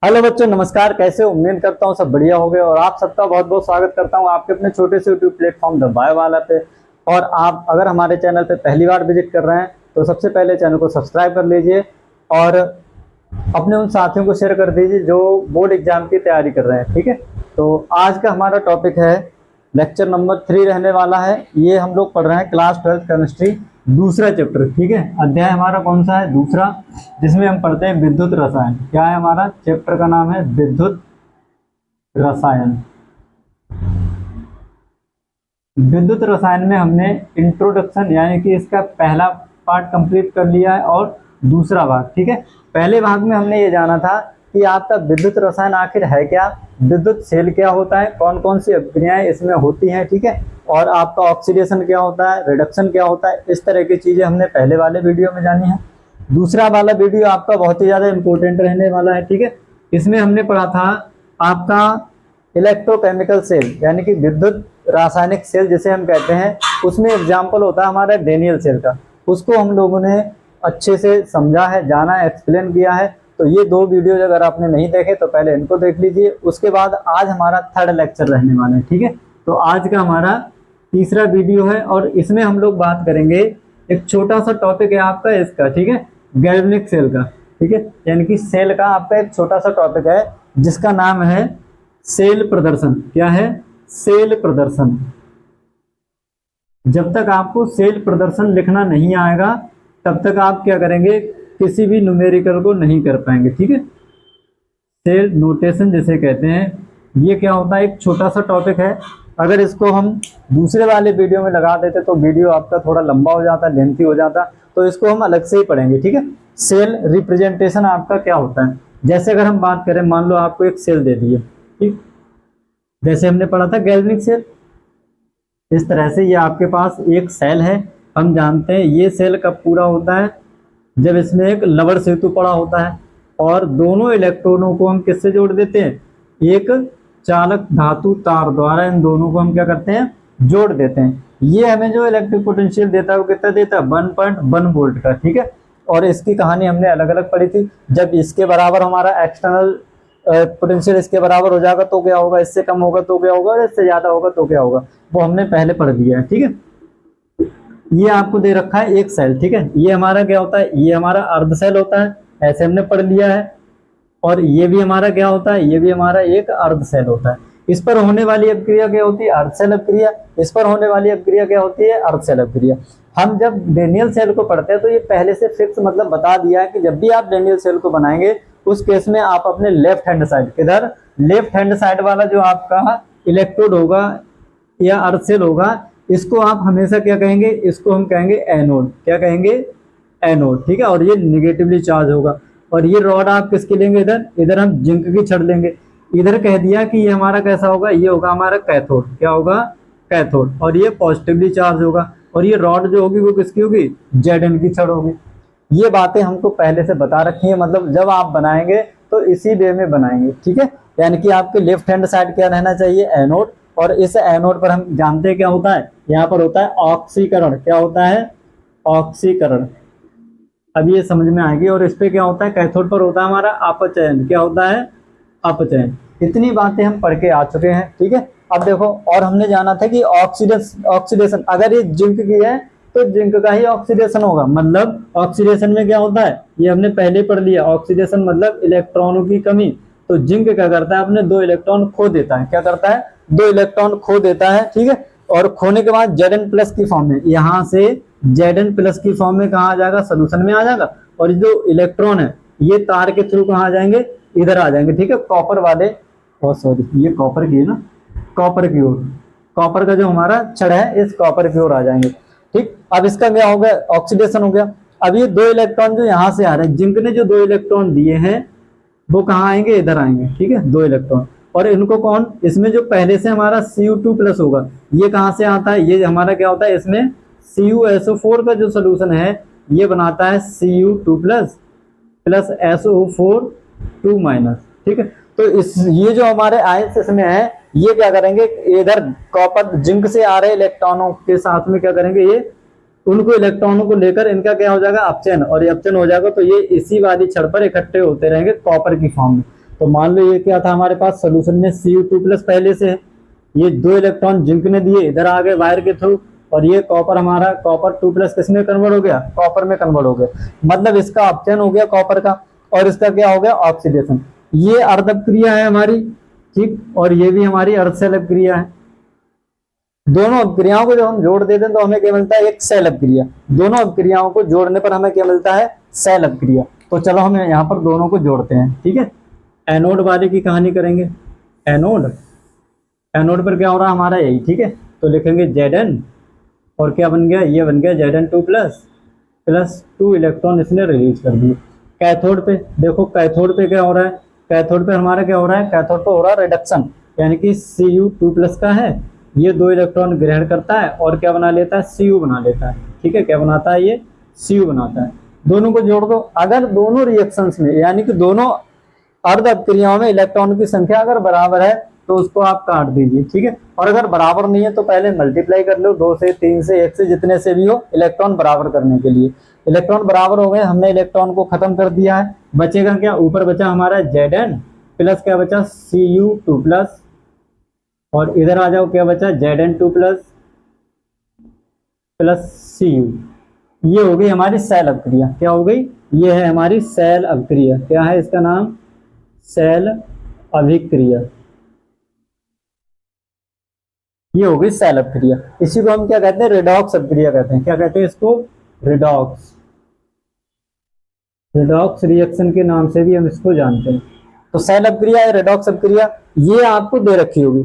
Hello बच्चों, नमस्कार। कैसे हो? उम्मीद करता हूँ सब बढ़िया होगे और आप सबका बहुत बहुत स्वागत करता हूँ आपके अपने छोटे से यूट्यूब प्लेटफॉर्म द बायो वाला पे। और आप अगर हमारे चैनल पे पहली बार विजिट कर रहे हैं तो सबसे पहले चैनल को सब्सक्राइब कर लीजिए और अपने उन साथियों को शेयर कर दीजिए जो बोर्ड एग्जाम की तैयारी कर रहे हैं। ठीक है, तो आज का हमारा टॉपिक है लेक्चर नंबर 3 रहने वाला है। ये हम लोग पढ़ रहे हैं क्लास 12 केमिस्ट्री दूसरा चैप्टर। ठीक है, अध्याय हमारा कौन सा है? दूसरा, जिसमें हम पढ़ते हैं विद्युत रसायन। क्या है हमारा चैप्टर का नाम? है विद्युत रसायन। विद्युत रसायन में हमने इंट्रोडक्शन यानी कि इसका पहला पार्ट कंप्लीट कर लिया है और दूसरा भाग। ठीक है, पहले भाग में हमने ये जाना था कि आपका विद्युत रसायन आखिर है क्या, विद्युत सेल क्या होता है, कौन कौन सी अभिक्रियाएं इसमें होती हैं। ठीक है, और आपका ऑक्सीडेशन क्या होता है, रिडक्शन क्या होता है, इस तरह की चीजें हमने पहले वाले वीडियो में जानी है। दूसरा वाला वीडियो आपका बहुत ही ज्यादा इंपॉर्टेंट रहने वाला है। ठीक है, इसमें हमने पढ़ा था आपका इलेक्ट्रोकेमिकल सेल यानी कि विद्युत रासायनिक सेल जिसे हम कहते हैं। उसमें एग्जाम्पल होता है हमारा डेनियल सेल का। उसको हम लोगों ने अच्छे से समझा है, जाना है, एक्सप्लेन किया है। तो ये दो वीडियो अगर आपने नहीं देखे तो पहले इनको देख लीजिए। उसके बाद आज हमारा थर्ड लेक्चर रहने वाला है। ठीक है, तो आज का हमारा तीसरा वीडियो है और इसमें हम लोग बात करेंगे, एक छोटा सा टॉपिक है आपका इसका। ठीक है, गैल्वेनिक सेल का। ठीक है, यानी कि सेल का आपका एक छोटा सा टॉपिक है जिसका नाम है सेल प्रदर्शन। क्या है? सेल प्रदर्शन। जब तक आपको सेल प्रदर्शन लिखना नहीं आएगा तब तक आप क्या करेंगे, किसी भी न्यूमेरिकल को नहीं कर पाएंगे। ठीक है, सेल नोटेशन जिसे कहते हैं, ये क्या होता है? एक छोटा सा टॉपिक है। अगर इसको हम दूसरे वाले वीडियो में लगा देते तो वीडियो आपका थोड़ा लंबा हो जाता, लेंथी हो जाता, तो इसको हम अलग से ही पढ़ेंगे। ठीक है, सेल रिप्रेजेंटेशन आपका क्या होता है? जैसे अगर हम बात करें, मान लो आपको एक सेल दे दिए, ठीक, जैसे हमने पढ़ा था गैल्वेनिक सेल, इस तरह से ये आपके पास एक सेल है। हम जानते हैं ये सेल कब पूरा होता है? जब इसमें एक लवण सेतु पड़ा होता है और दोनों इलेक्ट्रॉनों को हम किससे जोड़ देते हैं? एक चालक धातु तार द्वारा इन दोनों को हम क्या करते हैं? जोड़ देते हैं। ये हमें जो इलेक्ट्रिक पोटेंशियल देता है वो कितना देता है? 1.1 वोल्ट का। ठीक है, और इसकी कहानी हमने अलग अलग पढ़ी थी। जब इसके बराबर हमारा एक्सटर्नल पोटेंशियल इसके बराबर हो जाएगा तो क्या होगा, इससे कम होगा तो क्या होगा, इससे ज्यादा होगा तो क्या होगा, वो हमने पहले पढ़ लिया है। ठीक है, ये आपको दे रखा है एक सेल। ठीक है, ये हमारा क्या होता है? ये हमारा अर्ध सेल होता है, ऐसे हमने पढ़ लिया है। और ये भी हमारा क्या होता है? ये भी हमारा एक अर्ध सेल होता है। इस पर होने वाली अभिक्रिया क्या होती है? अर्ध सेल अभिक्रिया। इस पर होने वाली अभिक्रिया क्या होती है? अर्ध सेल अभिक्रिया। हम जब डेनियल सेल को पढ़ते हैं तो ये पहले से फिक्स मतलब बता दिया है कि जब भी आप डेनियल सेल को बनाएंगे उस केस में आप अपने लेफ्ट हैंड साइड, इधर लेफ्ट हैंड साइड वाला जो आपका इलेक्ट्रोड होगा या अर्ध सेल होगा, इसको आप हमेशा क्या कहेंगे? इसको हम कहेंगे एनोड। क्या कहेंगे? एनोड। ठीक है, और ये निगेटिवली चार्ज होगा। और ये रॉड आप किसके लेंगे? इधर इधर हम जिंक की छड़ लेंगे। इधर कह दिया कि ये हमारा कैसा होगा? ये होगा हमारा कैथोड। क्या होगा? कैथोड। और ये पॉजिटिवली चार्ज होगा। और ये रॉड जो होगी वो किसकी होगी? जेड की छड़ होगी। ये बातें हमको पहले से बता रखी है, मतलब जब आप बनाएंगे तो इसी वे में बनाएंगे। ठीक है, यानी कि आपके लेफ्ट हैंड साइड क्या रहना चाहिए? एनोड। और इस एनोड पर हम जानते हैं क्या होता है? यहाँ पर होता है ऑक्सीकरण। क्या होता है? ऑक्सीकरण। अब ये समझ में आएगी। और इस पे क्या होता है? कैथोड पर होता है हमारा अपचयन। क्या होता है? अपचयन। इतनी बातें हम पढ़ के आ चुके हैं। ठीक है, अब देखो, और हमने जाना था कि ऑक्सीडेशन अगर ये जिंक की है तो जिंक का ही ऑक्सीडेशन होगा। मतलब ऑक्सीडेशन में क्या होता है? ये हमने पहले पढ़ लिया। ऑक्सीडेशन मतलब इलेक्ट्रॉनों की कमी। तो जिंक क्या करता है? अपने 2 इलेक्ट्रॉन खो देता है। क्या करता है? 2 इलेक्ट्रॉन खो देता है। ठीक है, और खोने के बाद Zn+ की फॉर्म में, यहाँ से Zn+ की फॉर्म में कहाँ आ जाएगा? सोल्यूशन में आ जाएगा। और जो इलेक्ट्रॉन है ये तार के थ्रू कहाँ आ जाएंगे? इधर आ जाएंगे। ठीक है, कॉपर वाले, सॉरी ये कॉपर की है ना, कॉपर की ओर, कॉपर का जो हमारा छड़ है इस कॉपर की ओर आ जाएंगे। ठीक, अब इसका क्या हो गया? ऑक्सीडेशन हो गया। अब ये 2 इलेक्ट्रॉन जो यहाँ से आ रहे हैं, जिंक ने जो 2 इलेक्ट्रॉन दिए हैं वो कहाँ आएंगे? इधर आएंगे। ठीक है, 2 इलेक्ट्रॉन। और इनको कौन? इसमें जो पहले से हमारा Cu2+ होगा, ये कहाँ से आता है? ये हमारा क्या होता है? इसमें CuSO4 का जो सोल्यूशन है ये बनाता है Cu2+ प्लस SO4 2-। ठीक है, तो इस ये जो हमारे आयंस इसमें है ये क्या करेंगे? इधर कॉपर जिंक से आ रहे इलेक्ट्रॉनों के साथ में क्या करेंगे? ये उनको इलेक्ट्रॉनों को लेकर इनका क्या हो जाएगा? अपचयन। और ये अपचयन हो जाएगा तो ये इसी वाली छड़ पर इकट्ठे होते रहेंगे कॉपर की फॉर्म में। तो मान लो ये क्या था हमारे पास सोल्यूशन में Cu2+ पहले से है, ये 2 इलेक्ट्रॉन जिंक ने दिए, इधर आ गए वायर के थ्रू, और ये कॉपर हमारा कॉपर 2+ किसमें कन्वर्ट हो गया, कॉपर में कन्वर्ट हो गया, मतलब इसका अपचयन हो गया कॉपर का, और इसका क्या हो गया, ऑक्सीडेशन। ये अर्ध अपक्रिया है हमारी, ठीक, और ये भी हमारी अर्ध सेल अपक्रिया है। दोनों अपक्रियाओं को जब हम जोड़ देते हैं तो हमें क्या मिलता है, एक सेल अपक्रिया। दोनों अपक्रियाओं को जोड़ने पर हमें क्या मिलता है, सेल अपक्रिया। तो चलो हम यहाँ पर दोनों को जोड़ते हैं, ठीक है। एनोड वाले की कहानी करेंगे। एनोड, एनोड पर क्या हो रहा है हमारा यही, ठीक है। तो लिखेंगे Zn, और क्या बन गया, ये बन गया Zn2+ प्लस 2 इलेक्ट्रॉन इसने रिलीज कर दिए। कैथोड पे देखो, कैथोड पे क्या हो रहा है, कैथोड पे हमारा क्या हो रहा है, कैथोड पे हो रहा है रिडक्शन, यानी कि Cu2+ का है, ये 2 इलेक्ट्रॉन ग्रहण करता है और क्या बना लेता है, Cu बना लेता है, ठीक है। क्या बनाता है, ये Cu बनाता है। दोनों को जोड़ दो, अगर दोनों रिएक्शंस में यानी कि दोनों अर्ध अपक्रियाओं में इलेक्ट्रॉन की संख्या अगर बराबर है तो उसको आप काट दीजिए, ठीक है। और अगर बराबर नहीं है तो पहले मल्टीप्लाई कर लो, 2 से 3 से 1 से जितने से भी हो, इलेक्ट्रॉन बराबर करने के लिए। इलेक्ट्रॉन बराबर हो गए, हमने इलेक्ट्रॉन को खत्म कर दिया है, बचेगा क्या, ऊपर बचा हमारा Zn प्लस क्या बचा, Cu2+, और इधर आ जाओ क्या बचा, Zn2+ प्लस Cu। ये हो गई हमारी सेल अपक्रिया। क्या हो गई, ये है हमारी सेल अपक्रिया। क्या है इसका नाम, सेल अभिक्रिया। ये हो गई सेल अपक्रिया। इसी को हम क्या कहते हैं, रेडॉक्स अपक्रिया कहते हैं। क्या कहते हैं इसको, रेडॉक्स, रेडॉक्स रिएक्शन के नाम से भी हम इसको जानते हैं। तो सेल अपक्रिया या रेडॉक्स अपक्रिया ये आपको दे रखी होगी,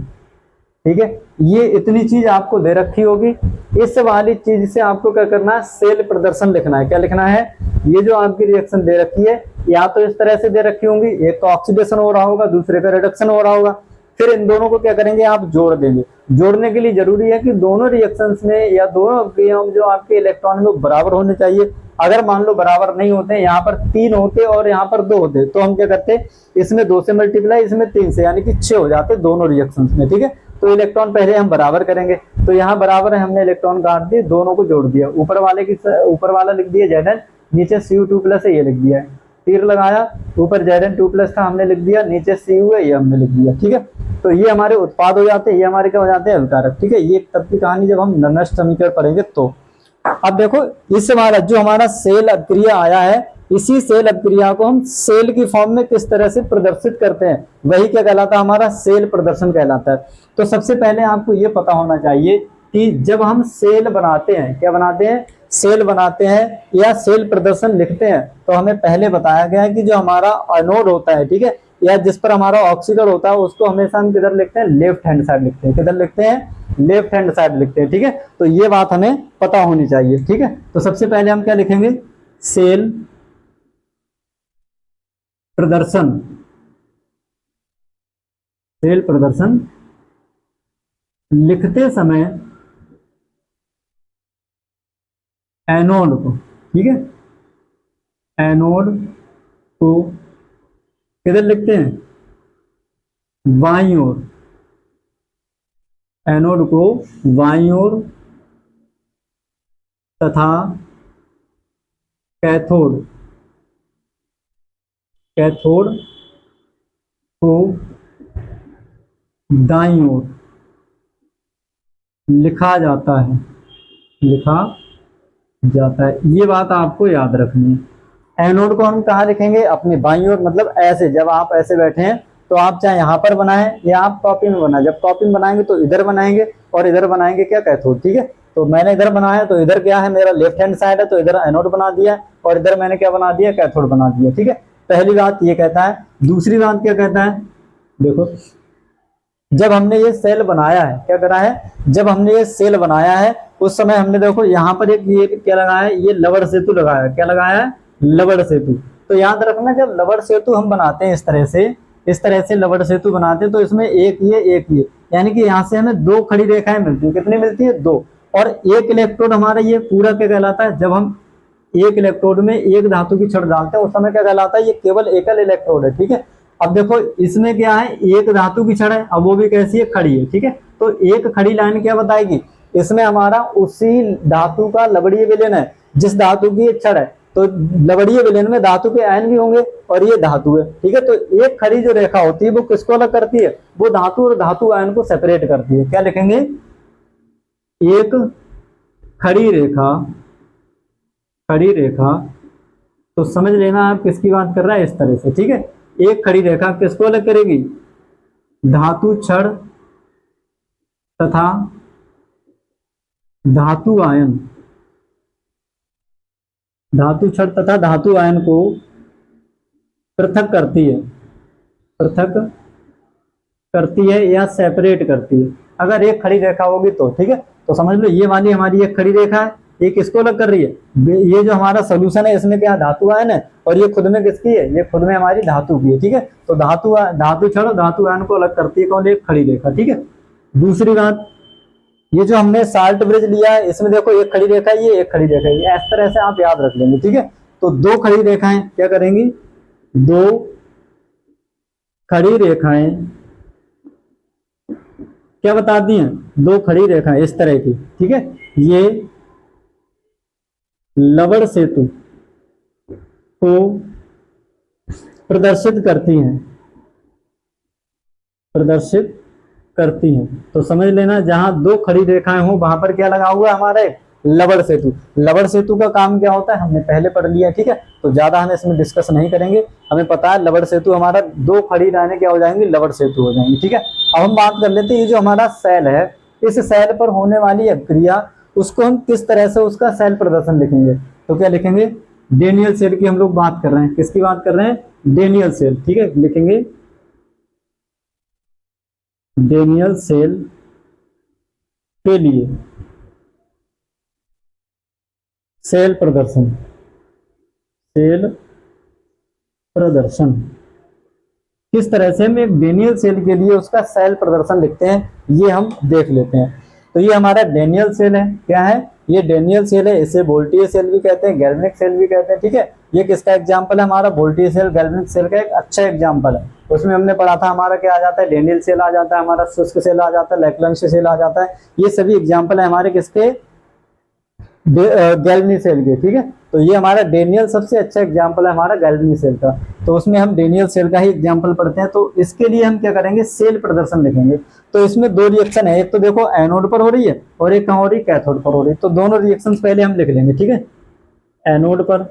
ठीक है। ये इतनी चीज आपको दे रखी होगी, इस वाली चीज से आपको क्या करना है, सेल प्रदर्शन लिखना है। क्या लिखना है, ये जो आपकी रिएक्शन दे रखी है, या तो इस तरह से दे रखी होंगी, एक तो ऑक्सीडेशन हो रहा होगा, दूसरे का रिडक्शन हो रहा होगा, फिर इन दोनों को क्या करेंगे, आप जोड़ देंगे। जोड़ने के लिए जरूरी है कि दोनों रिएक्शंस में या दोनों अपक्रियाओं में जो आपके इलेक्ट्रॉन में बराबर होने चाहिए। अगर मान लो बराबर नहीं होते, यहाँ पर 3 होते और यहाँ पर 2 होते, तो हम क्या करते, इसमें 2 से मल्टीप्लाई, इसमें 3 से, यानी कि 6 हो जाते दोनों रिएक्शंस में, ठीक है। तो इलेक्ट्रॉन पहले हम बराबर करेंगे, तो यहाँ बराबर है, हमने इलेक्ट्रॉन काट दिए, दोनों को जोड़ दिया, ऊपर वाले की ऊपर वाला लिख दिया Zn, नीचे Cu2+ है, ये लिख दिया है, तीर लगाया, ऊपर Zn2+ था, हमने लिख दिया, नीचे Cu है, ये हमने लिख दिया, ठीक है। तो ये हमारे उत्पाद हो जाते हैं, ये हमारे क्या हो जाते हैं, अभिकारक, ठीक है। ये तब की कहानी जब हम नष्ट समीकरण पढ़ेंगे तो। अब देखो, इस वाला जो हमारा सेल अपक्रिया आया है, इसी सेल अपक्रिया को हम सेल की फॉर्म में किस तरह से प्रदर्शित करते हैं, वही क्या कहलाता है, हमारा सेल प्रदर्शन कहलाता है। तो सबसे पहले आपको ये पता होना चाहिए कि जब हम सेल बनाते हैं, क्या बनाते हैं, सेल बनाते हैं या सेल प्रदर्शन लिखते हैं, तो हमें पहले बताया गया है कि जो हमारा एनोड होता है, ठीक है, या जिस पर हमारा ऑक्सीजन होता है, उसको हमेशा हम किधर लिखते हैं, लेफ्ट हैंड साइड लिखते हैं। किधर लिखते हैं, लेफ्ट हैंड साइड लिखते हैं, ठीक है। तो ये बात हमें पता होनी चाहिए, ठीक है। तो सबसे पहले हम क्या लिखेंगे, सेल प्रदर्शन, सेल प्रदर्शन लिखते समय एनोड को, ठीक है, एनोड को किधर लिखते हैं, बाईं ओर, एनोड को बाईं ओर, तथा कैथोड, कैथोड को दाईं ओर लिखा जाता है, लिखा जाता है। ये बात आपको याद रखनी है। एनोड को हम कहाँ लिखेंगे, अपने बाईं ओर, मतलब ऐसे, जब आप ऐसे बैठे हैं तो आप चाहे यहाँ पर बनाएं या आप कॉपी में बनाएं, जब कॉपी में बनाएंगे तो इधर बनाएंगे और इधर बनाएंगे क्या, कैथोड, ठीक है। तो मैंने इधर बनाया, तो इधर क्या है, मेरा लेफ्ट हैंड साइड है, तो इधर एनोड बना दिया, और इधर मैंने क्या बना दिया, कैथोड बना दिया, ठीक है। पहली बात ये कहता है। दूसरी बात क्या कहता है, देखो, जब हमने ये सेल बनाया है, क्या करा है, जब हमने ये सेल बनाया है, उस समय हमने देखो यहाँ पर एक ये क्या लगाया है, ये लवण सेतु लगाया है। क्या लगाया है, लवण सेतु। तो याद रखना, जब लवण सेतु हम बनाते हैं इस तरह से लवण सेतु बनाते हैं, तो इसमें एक ये, यानी कि यहाँ से हमें 2 खड़ी रेखाएं मिलती है। कितनी मिलती है, 2। और एक इलेक्ट्रोड हमारा ये पूरा क्या कहलाता है, जब हम एक इलेक्ट्रोड में एक धातु की छड़ डालते हैं, उस समय क्या कहलाता है, ये केवल एकल इलेक्ट्रोड है, ठीक है। अब देखो, इसमें क्या है, एक धातु की छड़ है, अब वो भी कैसी है, खड़ी है, ठीक है। तो एक खड़ी लाइन क्या बताएगी, इसमें हमारा उसी धातु का लवणीय विलयन है जिस धातु की छड़ है। तो लवणीय विलयन में धातु के आयन भी होंगे और ये धातु है, ठीक है। तो एक खड़ी जो रेखा होती है वो किसको अलग करती है, वो धातु और धातु आयन को सेपरेट करती है। क्या लिखेंगे, एक खड़ी रेखा, खड़ी रेखा, तो समझ लेना आप किसकी बात कर रहा है, इस तरह से, ठीक है। एक खड़ी रेखा किसको अलग करेगी, धातु क्षण तथा धातु आयन, धातु क्षण तथा धातु आयन को पृथक करती है, पृथक करती है या सेपरेट करती है। अगर एक खड़ी रेखा होगी तो, ठीक है। तो समझ लो ये वाली हमारी एक खड़ी रेखा है, ये किसको अलग कर रही है, ये जो हमारा सोल्यूशन है इसमें क्या धातु आयन है और ये खुद में किसकी है, ये खुद में हमारी धातु की है, ठीक है। तो धातु क्षण और धातु आयन को अलग करती है कौन, एक खड़ी रेखा, ठीक है। दूसरी बात, ये जो हमने साल्ट ब्रिज लिया है इसमें देखो एक खड़ी रेखा है, ये एक खड़ी रेखा है, ये इस तरह से आप याद रख लेंगे, ठीक है। तो दो खड़ी रेखाएं क्या करेंगी, दो खड़ी रेखाएं क्या बताती हैं, दो खड़ी रेखाएं इस तरह की, ठीक है। ये लवण सेतु को प्रदर्शित करती हैं, प्रदर्शित करती हैं। तो समझ लेना जहां दो खड़ी रेखाएं हो वहां पर क्या लगा हुआ है हमारे, लवण सेतु। लवण सेतु का काम क्या होता है हमने पहले पढ़ लिया, ठीक है। तो ज्यादा हम इसमें डिस्कस नहीं करेंगे, हमें पता है लवण सेतु हमारा दो खड़ी लाइनें क्या हो जाएंगी, लवण सेतु हो जाएंगी, ठीक है। अब हम बात कर लेते हैं ये जो हमारा सेल है, इस सेल पर होने वाली अभिक्रिया उसको हम किस तरह से उसका सेल प्रदर्शन लिखेंगे। तो क्या लिखेंगे, डेनियल सेल की हम लोग बात कर रहे हैं, किसकी बात कर रहे हैं, डेनियल सेल, ठीक है। लिखेंगे डेनियल सेल के लिए सेल प्रदर्शन, सेल प्रदर्शन किस तरह से हम एक डेनियल सेल के लिए उसका सेल प्रदर्शन लिखते हैं ये हम देख लेते हैं। तो ये हमारा डेनियल सेल है, क्या है, ये डेनियल सेल है, इसे वोल्टीय सेल भी कहते हैं, गैल्वेनिक सेल भी कहते हैं, ठीक है। ये किसका एग्जांपल है, हमारा वोल्टीय सेल गैल्वेनिक सेल का एक अच्छा एग्जांपल है। उसमें हमने पढ़ा था हमारा क्या आ जाता है, डेनियल सेल आ जाता है, हमारा शुष्क सेल आ जाता है, लैक्लैंश सेल आ जाता है। ये सभी एग्जांपल है हमारे किसके, गैल्वेनिक सेल के, ठीक है। तो ये हमारा डेनियल सबसे अच्छा एग्जांपल है हमारा गैल्वेनिक सेल का। तो उसमें हम डेनियल सेल का ही एग्जांपल पढ़ते हैं। तो इसके लिए हम क्या करेंगे, सेल प्रदर्शन लिखेंगे। तो इसमें दो रिएक्शन है, एक तो देखो एनोड पर हो रही है और एक कहाँ हो रही है, कैथोड पर हो रही है। तो दोनों रिएक्शन पहले हम लिख लेंगे, ठीक है। एनोड पर,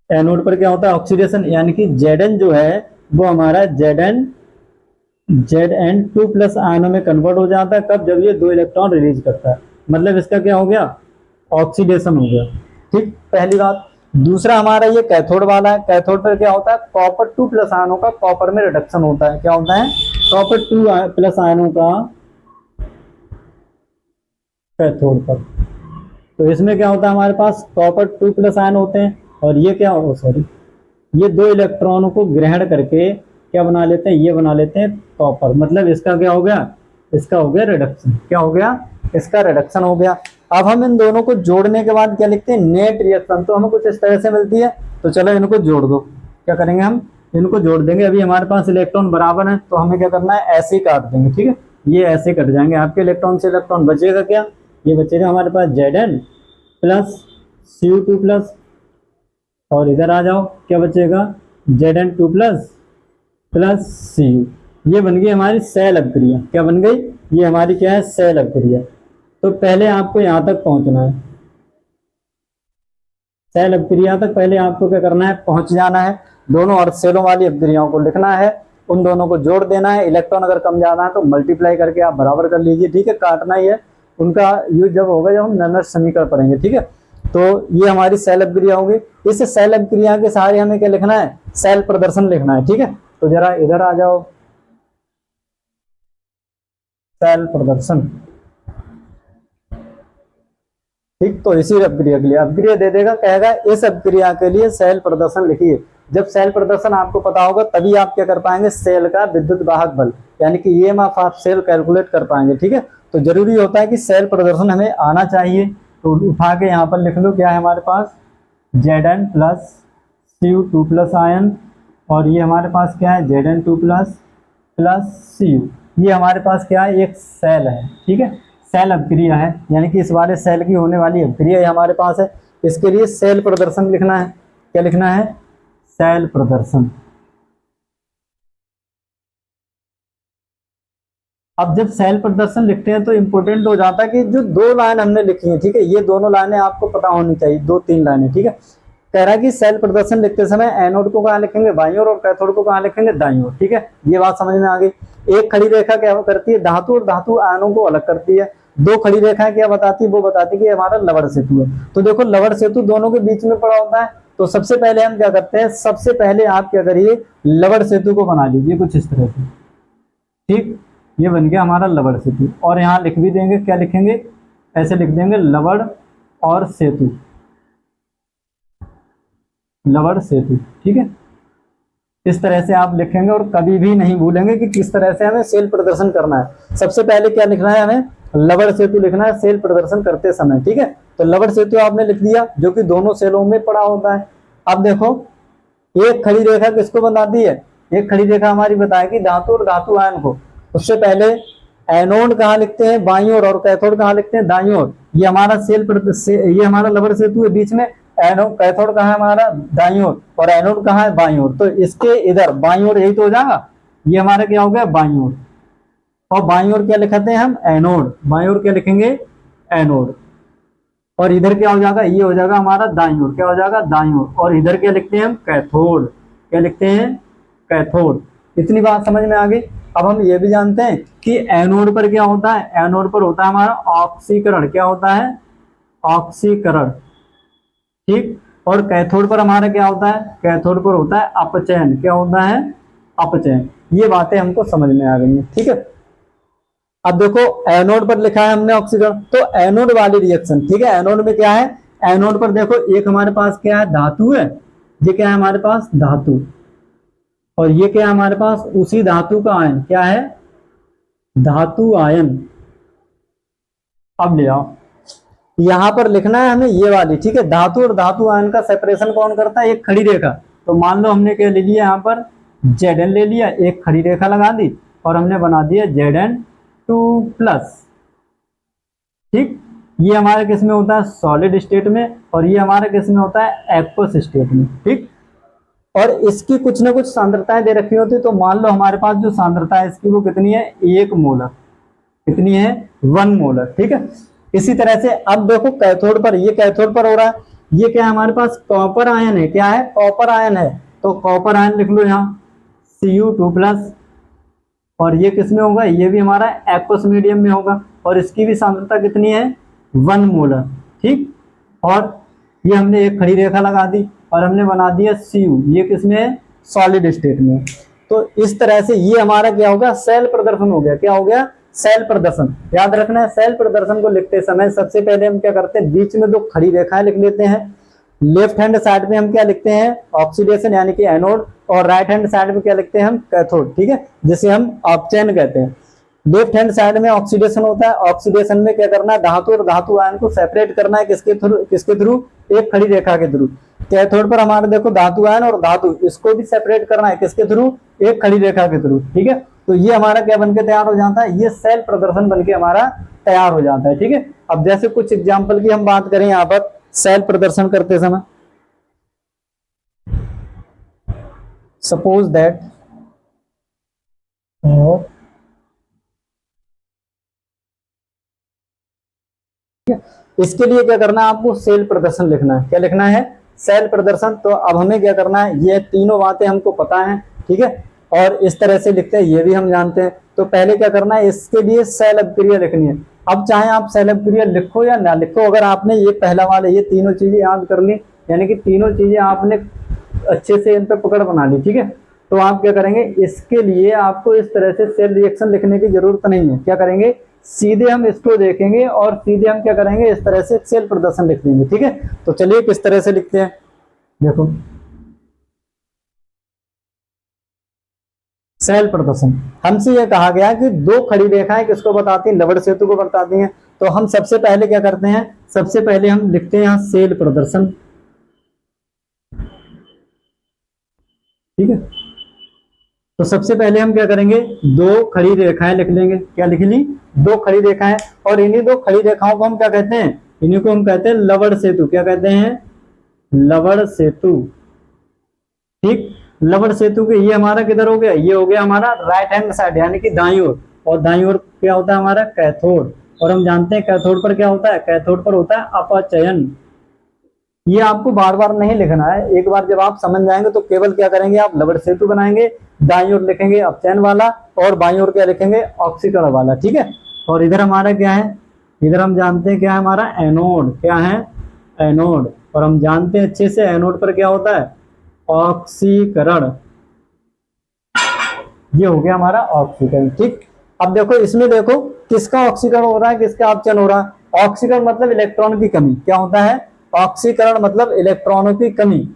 एनोड पर क्या होता है, ऑक्सीडेशन, यानी कि Zn जो है वो हमारा Zn2+ आयनों में कन्वर्ट हो जाता है। कब, जब ये दो इलेक्ट्रॉन रिलीज करता है, मतलब इसका क्या हो गया, ऑक्सीडेशन हो गया, ठीक, पहली बात। दूसरा हमारा ये कैथोड वाला है, कैथोड पर क्या होता है, कॉपर 2+ आयनों का कॉपर में रिडक्शन होता है। क्या होता है, कॉपर 2+ आयनों का कैथोड पर। तो इसमें क्या होता है, हमारे पास कॉपर 2+ आयन होते हैं और ये क्या हो, सॉरी, ये दो इलेक्ट्रॉनों को ग्रहण करके क्या बना लेते हैं, ये बना लेते हैं कॉपर। मतलब इसका क्या हो गया, इसका हो गया रिडक्शन। क्या हो गया, इसका रिडक्शन हो गया। अब हम इन दोनों को जोड़ने के बाद क्या लिखते हैं, नेट रिएक्शन। तो हमें कुछ इस तरह से मिलती है। तो चलो इनको जोड़ दो, क्या करेंगे हम, इनको जोड़ देंगे। अभी हमारे पास इलेक्ट्रॉन बराबर है तो हमें क्या करना है, ऐसे ही काट देंगे, ठीक है। ये ऐसे कट जाएंगे, आपके इलेक्ट्रॉन से इलेक्ट्रॉन बचेगा क्या, ये बचेगा हमारे पास Zn+Cu2+, और इधर आ जाओ क्या बचेगा, Zn2+ Cu। ये बन गई हमारी सेल अभिक्रिया। क्या बन गई, ये हमारी क्या है, सेल अभिक्रिया। तो पहले आपको यहां तक पहुंचना है, सेल अभिक्रिया तक पहले आपको क्या करना है, पहुंच जाना है। दोनों अर्ध सेलों वाली अभिक्रियाओं को लिखना है, उन दोनों को जोड़ देना है। इलेक्ट्रॉन अगर कम ज्यादा है तो मल्टीप्लाई करके आप बराबर कर लीजिए, ठीक है। काटना ही है, उनका यूज जब होगा जब हम नैनर समीकरण पढ़ेंगे, ठीक है। तो ये हमारी सेल अभिक्रिया होगी। इस सेल अभिक्रिया के सहारे हमें क्या लिखना है, सेल प्रदर्शन लिखना है, ठीक है। तो जरा इधर आ जाओ, सेल प्रदर्शन, ठीक। तो इसी अभिक्रिया के लिए अभिक्रिया दे देगा, कहेगा इस अभिक्रिया के लिए सेल प्रदर्शन लिखिए। जब सेल प्रदर्शन आपको पता होगा तभी आप क्या कर पाएंगे, सेल का विद्युत वाहक बल यानी कि ईएमएफ ऑफ सेल कैलकुलेट कर पाएंगे, ठीक है। तो जरूरी होता है कि सेल प्रदर्शन हमें आना चाहिए। तो उठा के यहाँ पर लिख लो, क्या है हमारे पास, Zn+Cu2+ आयन, और ये हमारे पास क्या है, Zn2+ Cu। ये हमारे पास क्या है, एक सेल है, ठीक है। सेल अभिक्रिया है, यानी कि इस वाले सेल की होने वाली अभिक्रिया हमारे पास है। इसके लिए सेल प्रदर्शन लिखना है। क्या लिखना है? सेल प्रदर्शन। अब जब सेल प्रदर्शन लिखते हैं तो इंपॉर्टेंट हो जाता है कि जो दो लाइन हमने लिखी है, ठीक है, ये दोनों लाइनें आपको पता होनी चाहिए, 2-3 लाइनें, ठीक है। कह रहा है कि सेल प्रदर्शन लिखते समय एनोड को कहाँ लिखेंगे? बाईं ओर, और कैथोड को कहाँ लिखेंगे? दाईं ओर, ठीक है। ये बात समझ में आ गई। एक खड़ी रेखा क्या करती है? धातु और धातु आयनों को अलग करती है। दो खड़ी रेखाएं क्या बताती है? वो बताती है कि हमारा लवण सेतु है। तो देखो लवण सेतु दोनों के बीच में पड़ा होता है, तो सबसे पहले हम क्या करते हैं? सबसे पहले आप क्या करिए? लवण सेतु को बना लीजिए कुछ इस तरह से, ठीक। ये बन गया हमारा लवण सेतु। और यहाँ लिख भी देंगे, क्या लिखेंगे? ऐसे लिख देंगे लवण और सेतु, लवण सेतु, ठीक है। इस तरह से आप लिखेंगे और कभी भी नहीं भूलेंगे कि किस तरह से हमें सेल प्रदर्शन करना है। सबसे पहले क्या लिखना है? हमें लवण सेतु लिखना है सेल प्रदर्शन करते समय, ठीक है। तो लवण सेतु आपने लिख दिया, जो कि दोनों सेलों में पड़ा होता है। अब देखो एक खड़ी रेखा किसको बताती है? एक खड़ी रेखा हमारी बताएगी धातु और धातु आयन को। उससे पहले एनोड कहाँ लिखते हैं? बाईं ओर, और कैथोड कहाँ लिखते हैं? दाईं ओर। ये हमारा ये हमारा लवण सेतु है, बीच में एनोड, कैथोड कहाँ है हमारा? दाईं ओर, और एनोड कहाँ है? बाईं ओर। तो इसके इधर बाईं ओर यही तो हो जाएगा, ये हमारा क्या हो गया? बाईं ओर। और बाईं ओर क्या लिखते हैं हम? एनोड। बाईं ओर क्या लिखेंगे? एनोड। और इधर क्या हो जाएगा? ये हो जाएगा हमारा दाईं ओर। क्या हो जाएगा? दाईं ओर। और इधर क्या लिखते हैं हम? कैथोड। क्या लिखते हैं? कैथोड। इतनी बात समझ में आ गई। अब हम ये भी जानते हैं कि एनोड पर क्या होता है? एनोड पर होता है हमारा ऑक्सीकरण। क्या होता है? ऑक्सीकरण, ठीक। और कैथोड पर हमारा क्या होता है? कैथोड पर होता है अपचयन। क्या होता है? अपचयन। ये बातें हमको समझ में आ गई हैं, ठीक है। अब देखो एनोड पर लिखा है हमने ऑक्सीकरण, तो एनोड वाली रिएक्शन, ठीक है। एनोड में क्या है? एनोड पर देखो एक हमारे पास क्या है? धातु है। ये क्या है हमारे पास? धातु। और ये क्या है हमारे पास? उसी धातु का आयन। क्या है? धातु आयन। अब ले आओ, यहां पर लिखना है हमें ये वाली, ठीक है। धातु और धातु आयन का सेपरेशन कौन करता है? एक खड़ी रेखा। तो मान लो हमने क्या ले लिया यहाँ पर? Zn ले लिया, एक खड़ी रेखा लगा दी और हमने बना दिया Zn2+, ठीक। ये हमारे किस में होता है? सॉलिड स्टेट में। और ये हमारे किस में होता है? एक्वस स्टेट में, ठीक। और इसकी कुछ ना कुछ सांद्रताएं दे रखी होती है। तो मान लो हमारे पास जो सांद्रता है इसकी वो कितनी है? 1 मोलर। कितनी है? 1 मोलर, ठीक है। इसी तरह से अब देखो कैथोड पर, ये कैथोड पर हो रहा है। ये क्या है हमारे पास? कॉपर आयन है। क्या है? कॉपर आयन है। तो कॉपर आयन लिख लो यहाँ Cu2+। और ये किस में होगा? ये भी हमारा एक्वस मीडियम में होगा। और इसकी भी सांद्रता कितनी है? 1 मोलर, ठीक। और ये हमने एक खड़ी रेखा लगा दी और हमने बना दिया Cu। ये किसमें है? सॉलिड स्टेट में। तो इस तरह से ये हमारा क्या होगा? सेल प्रदर्शन हो गया। क्या हो गया? सेल प्रदर्शन। याद रखना है सेल प्रदर्शन को लिखते समय सबसे पहले हम क्या करते हैं? बीच में 2 खड़ी रेखाएं लिख लेते हैं। लेफ्ट हैंड साइड में हम क्या लिखते हैं? ऑक्सीडेशन यानी कि एनोड। और राइट हैंड साइड में क्या लिखते हैं हम? कैथोड, ठीक है, जिसे हम अपचयन कहते हैं। लेफ्ट हैंड साइड में ऑक्सीडेशन होता है। ऑक्सीडेशन में क्या करना है? धातु और धातु आयन को सेपरेट करना है। किसके थ्रू? किसके थ्रू? एक खड़ी रेखा के थ्रू। कैथोड पर हमारे देखो धातु आयन और धातु, इसको भी सेपरेट करना है। किसके थ्रू? एक खड़ी रेखा के थ्रू, ठीक है। तो ये हमारा क्या बनके तैयार हो जाता है? ये सेल प्रदर्शन बनके हमारा तैयार हो जाता है, ठीक है। अब जैसे कुछ एग्जाम्पल की हम बात करें यहाँ पर सेल प्रदर्शन करते समय, सपोज दैट इसके लिए क्या करना है? आपको सेल प्रदर्शन लिखना है। क्या लिखना है? सेल प्रदर्शन। तो अब हमें क्या करना है? ये तीनों बातें हमको पता है, ठीक है। और इस तरह से लिखते हैं, ये भी हम जानते हैं। तो पहले क्या करना है? इसके लिए सेल अभिक्रिया लिखनी है। अब चाहे आप सेल अभिक्रिया लिखो या ना लिखो, अगर आपने ये पहला वाले ये तीनों चीजें याद कर ली, यानी कि तीनों चीजें आपने अच्छे से इन पर पकड़ बना ली, ठीक है, तो आप क्या करेंगे? इसके लिए आपको इस तरह से सेल रिएक्शन लिखने की जरूरत नहीं है। क्या करेंगे? सीधे हम इसको देखेंगे और सीधे हम क्या करेंगे? इस तरह से सेल प्रदर्शन लिख देंगे, ठीक है। तो चलिए किस तरह से लिखते हैं, देखो सेल प्रदर्शन। हमसे यह कहा गया कि 2 खड़ी रेखाएं किसको बताती हैं? लवण सेतु को बताती हैं। तो हम सबसे पहले क्या करते हैं? सबसे पहले हम लिखते हैं यहाँ सेल प्रदर्शन, ठीक है। तो सबसे पहले हम क्या करेंगे? 2 खड़ी रेखाएं लिख लेंगे। क्या लिख ली? 2 खड़ी रेखाएं। और इन्हीं 2 खड़ी रेखाओं को हम क्या कहते हैं? इन्हीं को हम कहते हैं लवण सेतु। क्या कहते हैं? लवण सेतु। ठीक, लवण सेतु के ये हमारा किधर हो गया? ये हो गया हमारा राइट हैंड साइड, यानी कि दाईं ओर। और दाईं ओर क्या होता है हमारा? कैथोड। और हम जानते हैं कैथोड पर क्या होता है? कैथोड पर होता है अपचयन। ये आपको बार बार नहीं लिखना है, एक बार जब आप समझ जाएंगे तो केवल क्या करेंगे, आप लवण सेतु बनाएंगे, दाईं ओर लिखेंगे अपचयन वाला और बाईं ओर क्या लिखेंगे? ऑक्सीकरण वाला। ठीक है। और इधर हमारा क्या है? इधर हम जानते हैं क्या है हमारा? एनोड। क्या है? एनोड। और हम जानते हैं अच्छे से एनोड पर क्या होता है? ऑक्सीकरण। ये हो गया हमारा ऑक्सीकरण। ठीक, अब देखो इसमें देखो किसका ऑक्सीकरण हो रहा है, किसका अपचयन हो रहा है। ऑक्सीकरण मतलब इलेक्ट्रॉन की कमी। क्या होता है? ऑक्सीकरण मतलब इलेक्ट्रॉनों की कमी।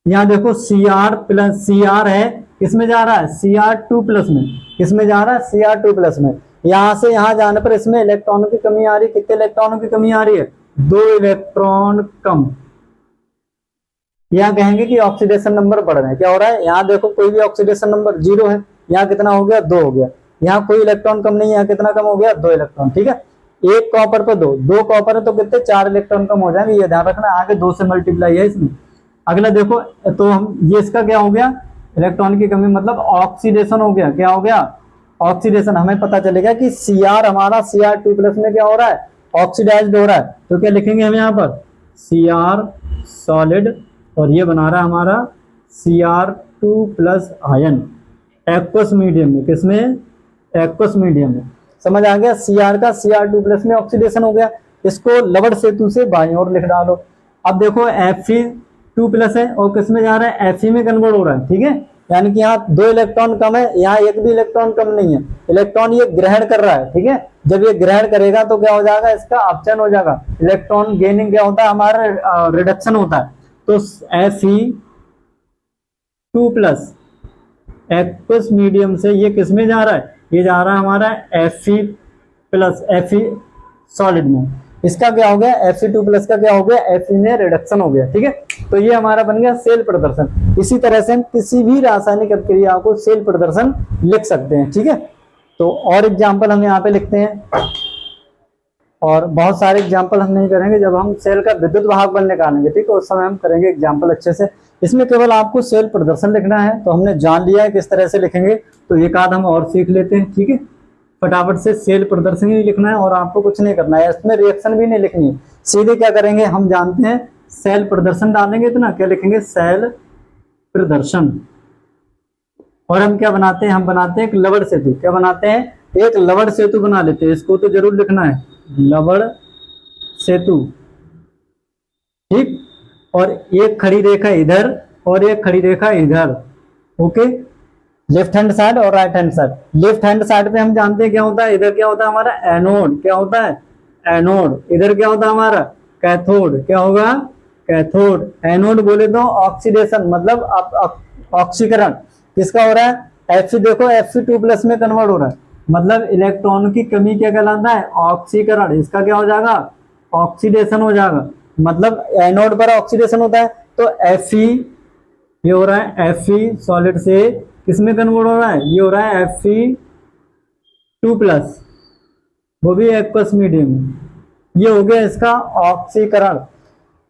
यहाँ देखो Cr प्लस Cr है, किसमें जा रहा है? Cr2 प्लस में। किसमें जा रहा है? Cr2 प्लस में। यहां से यहां जाने पर इसमें इलेक्ट्रॉनों की कमी आ रही है। कितने इलेक्ट्रॉनों की कमी आ रही है? 2 इलेक्ट्रॉन कम। यहाँ कहेंगे कि ऑक्सीडेशन नंबर बढ़ रहे हैं। क्या हो रहा है? यहाँ देखो कोई भी ऑक्सीडेशन नंबर 0 है, यहाँ कितना हो गया? 2 हो गया। यहाँ कोई इलेक्ट्रॉन कम नहीं है, यहाँ कितना कम हो गया? 2 इलेक्ट्रॉन। ठीक है, एक कॉपर पर 2 कॉपर है तो कितने? 4 इलेक्ट्रॉन कम हो जाएंगे। ये ध्यान रखना, आगे 2 से मल्टीप्लाई है इसमें। अगला देखो, तो हम ये इसका क्या हो गया? इलेक्ट्रॉन की कमी मतलब ऑक्सीडेशन हो गया। क्या हो गया? ऑक्सीडेशन। हमें पता चलेगा कि Cr हमारा Cr2 प्लस में क्या हो रहा है? ऑक्सीडाइज्ड हो रहा है। तो क्या लिखेंगे हम यहाँ पर? Cr सॉलिड, और ये बना रहा है हमारा Cr2 plus ion aqueous medium में। किसमें? एक्वस मीडियम में। समझ आ गया? Cr का Cr2 प्लस में ऑक्सीडेशन हो गया। इसको लवण सेतु से बाईं ओर लिख डालो। अब देखो Fe2 प्लस है और किसमें जा रहा है? Fe में कन्वर्ट हो रहा है। ठीक है, यानी कि यहाँ 2 इलेक्ट्रॉन कम है, यहाँ एक भी इलेक्ट्रॉन कम नहीं है। इलेक्ट्रॉन ये ग्रहण कर रहा है। ठीक है, जब ये ग्रहण करेगा तो क्या हो जाएगा? इसका अपचयन हो जाएगा। इलेक्ट्रॉन गेनिंग क्या होता है हमारा? रिडक्शन होता है। तो Fe2 प्लस एक्वस मीडियम से ये किसमें जा रहा है? ये जा रहा है हमारा Fe प्लस, Fe सॉलिड में। इसका क्या हो गया? Fe2 प्लस का क्या हो गया? Fe में रिडक्शन हो गया। ठीक है, तो ये हमारा बन गया सेल प्रदर्शन। इसी तरह से हम किसी भी रासायनिक अभिक्रिया को सेल प्रदर्शन लिख सकते हैं। ठीक है, तो और एग्जाम्पल हम यहाँ पे लिखते हैं, और बहुत सारे एग्जाम्पल हम नहीं करेंगे, जब हम सेल का विद्युत वाहक बल निकालेंगे ठीक है, उस समय हम करेंगे एग्जाम्पल अच्छे से। इसमें केवल आपको सेल प्रदर्शन लिखना है, तो हमने जान लिया है किस तरह से लिखेंगे। तो एक आध हम और सीख लेते हैं। ठीक है, फटाफट से सेल प्रदर्शन ही लिखना है और आपको कुछ नहीं करना है, इसमें रिएक्शन भी नहीं लिखनी है। सीधे क्या करेंगे, हम जानते हैं सेल प्रदर्शन डालेंगे तो ना क्या लिखेंगे? सेल प्रदर्शन। और हम क्या बनाते हैं? हम बनाते हैं एक लवण सेतु। क्या बनाते हैं? एक लवण सेतु बना लेते हैं। इसको तो जरूर लिखना है, लवण सेतु। ठीक, और एक खड़ी रेखा इधर और एक खड़ी रेखा इधर। ओके, लेफ्ट हैंड साइड और right hand side. Left hand side पे हम जानते हैं क्या होता है, इधर क्या होता है हमारा? एनोड। क्या होता है? एनोड। इधर क्या होता है हमारा? कैथोड। क्या होगा? कैथोड। एनोड बोले तो ऑक्सीडेशन मतलब ऑक्सीकरण किसका हो रहा है? Fe देखो Fe2 प्लस में कन्वर्ट हो रहा है, मतलब इलेक्ट्रॉन की कमी क्या कहलाता है? ऑक्सीकरण। इसका क्या हो जाएगा? ऑक्सीडेशन हो जाएगा। मतलब एनोड पर ऑक्सीडेशन होता है तो Fe ये हो रहा है Fe सॉलिड से किसमें कन्वर्ट हो रहा है? ये हो रहा है Fe2 प्लस, वो भी एक्वस मीडियम। ये हो गया इसका ऑक्सीकरण।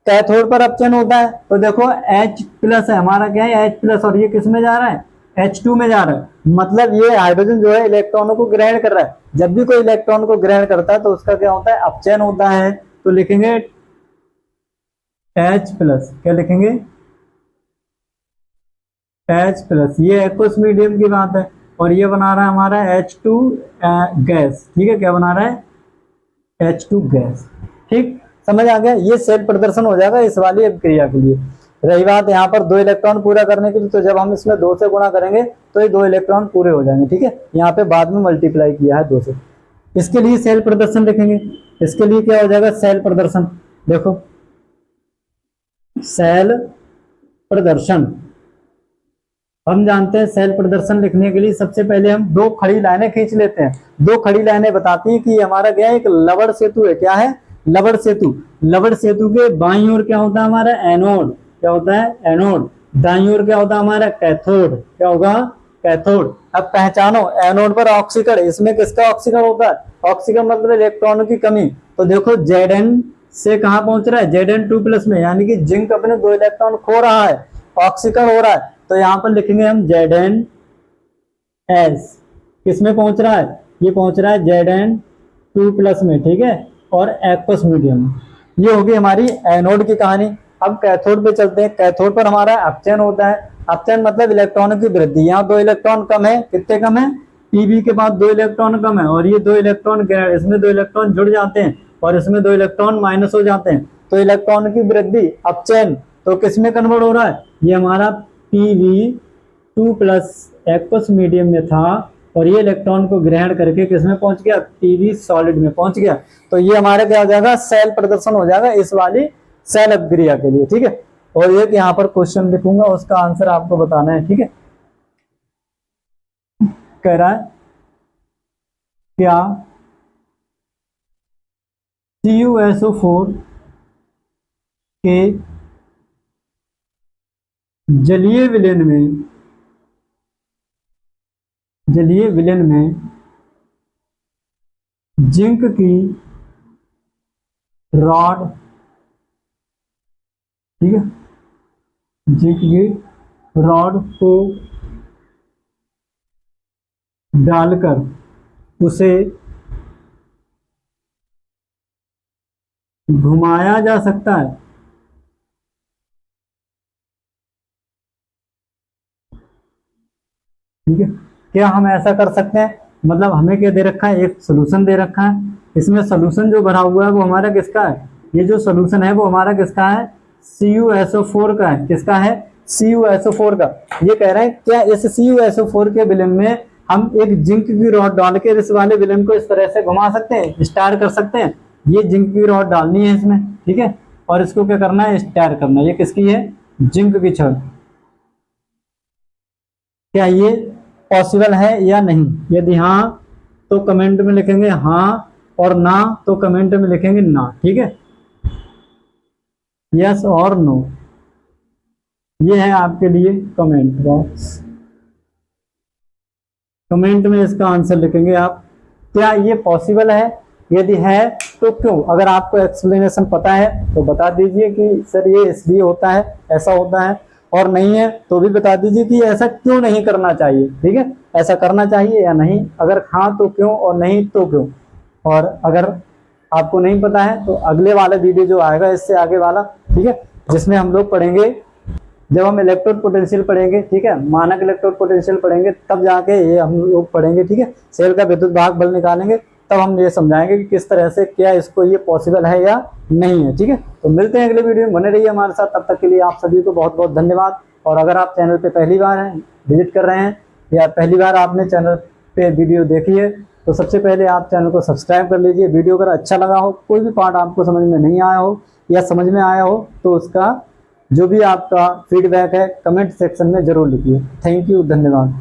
कैथोड पर अपचयन होता है तो देखो H प्लस है हमारा, क्या है? H प्लस, और ये किस में जा रहा है? H2 में जा रहा है। मतलब ये हाइड्रोजन जो है इलेक्ट्रॉनों को ग्रहण कर रहा है। जब भी कोई इलेक्ट्रॉन को ग्रहण करता है तो उसका क्या होता है? अपचयन होता है। तो लिखेंगे H प्लस। क्या लिखेंगे? H plus. ये एक्वस मीडियम की बात है, और ये बना रहा है हमारा H2 गैस। ठीक है, क्या बना रहा है? H2 gas. ठीक, समझ आ गया? ये सेल प्रदर्शन हो जाएगा इस वाली अभिक्रिया के लिए। रही बात यहाँ पर 2 इलेक्ट्रॉन पूरा करने के लिए, तो जब हम इसमें 2 से गुणा करेंगे तो ये 2 इलेक्ट्रॉन पूरे हो जाएंगे। ठीक है, यहाँ पे बाद में मल्टीप्लाई किया है 2 से। इसके लिए सेल प्रदर्शन लिखेंगे। इसके लिए क्या हो जाएगा? सेल प्रदर्शन। देखो सेल प्रदर्शन, हम जानते हैं सेल प्रदर्शन लिखने के लिए सबसे पहले हम 2 खड़ी लाइनें खींच लेते हैं। 2 खड़ी लाइनें बताती हैं कि हमारा क्या है? एक लवण सेतु है। क्या है? लवण सेतु। लवण सेतु के बाईं ओर क्या होता है हमारा? एनोड। क्या होता है? एनोड। दाईं ओर क्या होता है हमारा? कैथोड। क्या होगा? कैथोड। अब पहचानो, एनोड पर ऑक्सीकरण, इसमें किसका ऑक्सीकरण होता है? ऑक्सीजन मतलब इलेक्ट्रॉनों की कमी। तो देखो Zn से कहाँ पहुंच रहा है, Zn2+ में, यानी कि जिंक अपने 2 इलेक्ट्रॉन खो रहा है, ऑक्सीकरण हो रहा है। तो यहाँ पर लिखेंगे हम Zn एस, किसमें पहुंच रहा है, ये पहुंच रहा है Zn2+ में, ठीक है, और एक्वस मीडियम। ये होगी हमारी एनोड की कहानी। अब कैथोड पे चलते हैं। कैथोड पर हमारा अपचयन होता है। अपचयन मतलब इलेक्ट्रॉनों की वृद्धि। यहाँ 2 इलेक्ट्रॉन कम है, कितने कम है, पीबी के बाद 2 इलेक्ट्रॉन कम है, और ये 2 इलेक्ट्रॉन, इसमें 2 इलेक्ट्रॉन जुड़ जाते हैं और इसमें 2 इलेक्ट्रॉन माइनस हो जाते हैं। तो इलेक्ट्रॉन की वृद्धि, अपचयन, तो किसमें कन्वर्ट हो रहा है, ये हमारा Pb2+ एक्वस मीडियम में था, और ये इलेक्ट्रॉन को ग्रहण करके किसमें पहुंच गया, Pb सॉलिड में पहुंच गया। तो ये हमारे क्या हो जाएगा, सेल प्रदर्शन हो जाएगा इस वाली सेल अभिक्रिया के लिए, ठीक है। और एक यहाँ पर क्वेश्चन लिखूंगा, उसका आंसर आपको बताना है, ठीक है। कह रहा है क्या CuSO4 के जलीय विलयन में जिंक की रॉड, ठीक है, जिंक की रॉड को डालकर उसे घुमाया जा सकता है, ठीक है। क्या हम ऐसा कर सकते हैं, मतलब हमें क्या दे रखा है, एक सोल्यूशन दे रखा है, इसमें सोल्यूशन जो भरा हुआ है वो हमारा किसका है, ये जो सोल्यूशन है वो हमारा किसका है, CuSO4 का है। किसका है, CuSO4 का। ये कह रहे हैं क्या इस CuSO4 के विलयन में हम एक जिंक की रॉड डाल के इस वाले विलयन को इस तरह से घुमा सकते हैं, स्टार कर सकते हैं। ये जिंक की रॉड डालनी है इसमें, ठीक है, और इसको क्या करना है, स्टार करना है। ये किसकी है, जिंक की छड़। क्या ये पॉसिबल है या नहीं, यदि हाँ तो कमेंट में लिखेंगे हाँ, और ना तो कमेंट में लिखेंगे ना, ठीक है, यस और नो। ये है आपके लिए कमेंट बॉक्स, कमेंट में इसका आंसर लिखेंगे आप। क्या ये पॉसिबल है, यदि है तो क्यों। अगर आपको एक्सप्लेनेशन पता है तो बता दीजिए कि सर ये इसलिए होता है, ऐसा होता है, और नहीं है तो भी बता दीजिए कि ऐसा क्यों नहीं करना चाहिए, ठीक है, ऐसा करना चाहिए या नहीं, अगर हाँ तो क्यों और नहीं तो क्यों। और अगर आपको नहीं पता है तो अगले वाला वीडियो जो आएगा इससे आगे वाला, ठीक है, जिसमें हम लोग पढ़ेंगे, जब हम इलेक्ट्रोड पोटेंशियल पढ़ेंगे, ठीक है, मानक इलेक्ट्रोड पोटेंशियल पढ़ेंगे, तब जाके ये हम लोग पढ़ेंगे, ठीक है, सेल का विद्युत भाग बल निकालेंगे, तब हम ये समझाएंगे कि किस तरह से क्या इसको ये पॉसिबल है या नहीं है, ठीक है। तो मिलते हैं अगले वीडियो में, बने रहिए हमारे साथ, तब तक के लिए आप सभी को बहुत बहुत धन्यवाद। और अगर आप चैनल पे पहली बार हैं, विजिट कर रहे हैं, या पहली बार आपने चैनल पे वीडियो देखी है, तो सबसे पहले आप चैनल को सब्सक्राइब कर लीजिए। वीडियो अगर अच्छा लगा हो, कोई भी पार्ट आपको समझ में नहीं आया हो या समझ में आया हो, तो उसका जो भी आपका फीडबैक है कमेंट सेक्शन में जरूर लिखिए। थैंक यू, धन्यवाद।